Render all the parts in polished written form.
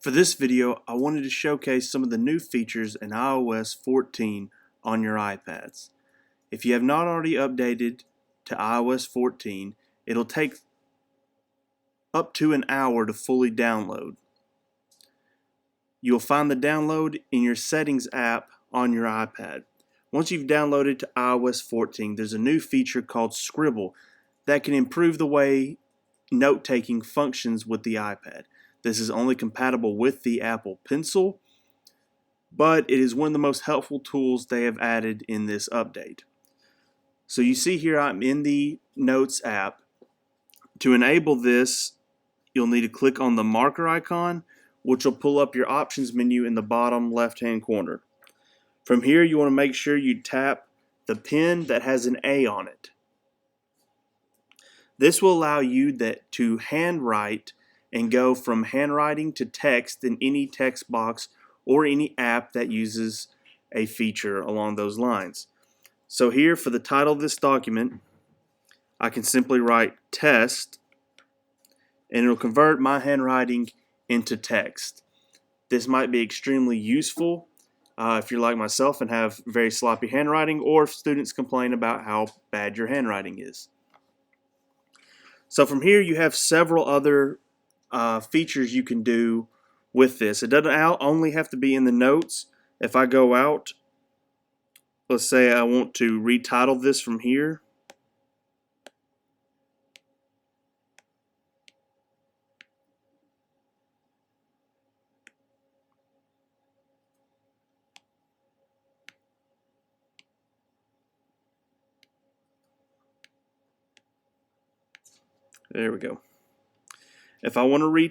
For this video, I wanted to showcase some of the new features in iOS 14 on your iPads. If you have not already updated to iOS 14, it'll take up to an hour to fully download. You'll find the download in your Settings app on your iPad. Once you've downloaded to iOS 14, there's a new feature called Scribble that can improve the way note-taking functions with the iPad. This is only compatible with the Apple Pencil, but it is one of the most helpful tools they have added in this update. So you see here I'm in the Notes app. To enable this, you'll need to click on the marker icon, which will pull up your options menu in the bottom left-hand corner. From here, you want to make sure you tap the pen that has an A on it. This will allow you to handwrite and go from handwriting to text in any text box or any app that uses a feature along those lines. So here, for the title of this document, I can simply write test, and it'll convert my handwriting into text. This might be extremely useful if you're like myself and have very sloppy handwriting, or if students complain about how bad your handwriting is. So from here, you have several other features you can do with this. It doesn't only have to be in the notes. If I go out, let's say I want to retitle this from here. There we go. If I want to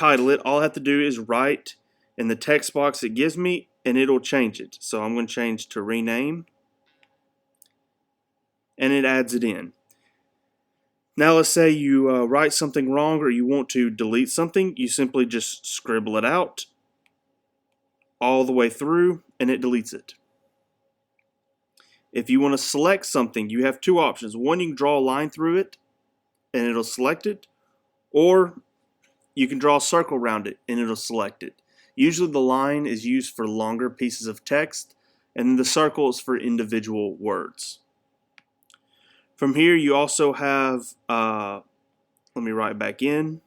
retitle it, all I have to do is write in the text box it gives me, and it'll change it. So I'm going to change to rename, and it adds it in. Now let's say you write something wrong, or you want to delete something. You simply just scribble it out all the way through, and it deletes it. If you want to select something, you have two options. One, you can draw a line through it, and it'll select it, or you can draw a circle around it and it'll select it. Usually the line is used for longer pieces of text, and the circle is for individual words. From here, you also have, let me write back in,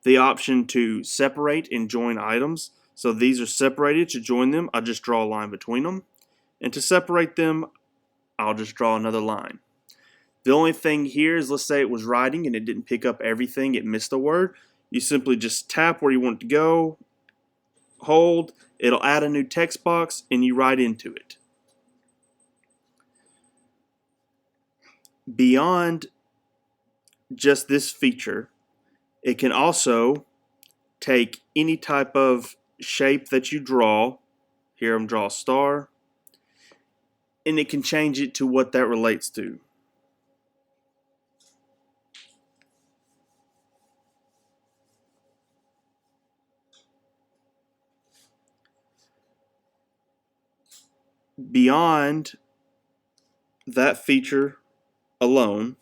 the option to separate and join items. So these are separated. To join them, I just draw a line between them, and to separate them, I'll just draw another line. The only thing here is, let's say it was writing and it didn't pick up everything, it missed a word. You simply just tap where you want it to go, hold, it'll add a new text box, and you write into it. Beyond just this feature, it can also take any type of shape that you draw. Here I'm draw a star, and it can change it to what that relates to. Beyond that feature alone,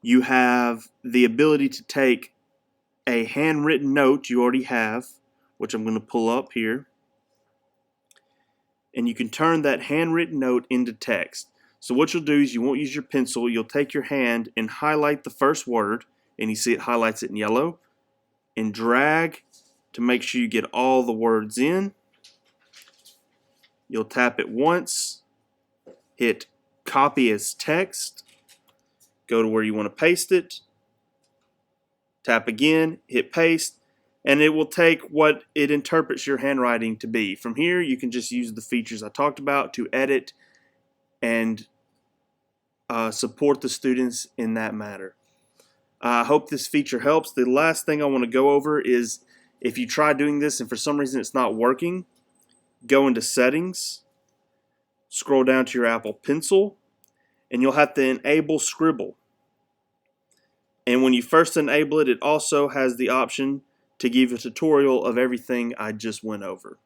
you have the ability to take a handwritten note you already have, which I'm going to pull up here, and you can turn that handwritten note into text. So what you'll do is you won't use your pencil, you'll take your hand and highlight the first word, and you see it highlights it in yellow, and drag to make sure you get all the words in. You'll tap it once, hit copy as text, go to where you want to paste it, tap again, hit paste, and it will take what it interprets your handwriting to be. From here, you can just use the features I talked about to edit and support the students in that matter. I hope this feature helps. The last thing I want to go over is, if you try doing this and for some reason it's not working, go into Settings, scroll down to your Apple Pencil, and you'll have to enable Scribble. And when you first enable it, it also has the option to give a tutorial of everything I just went over.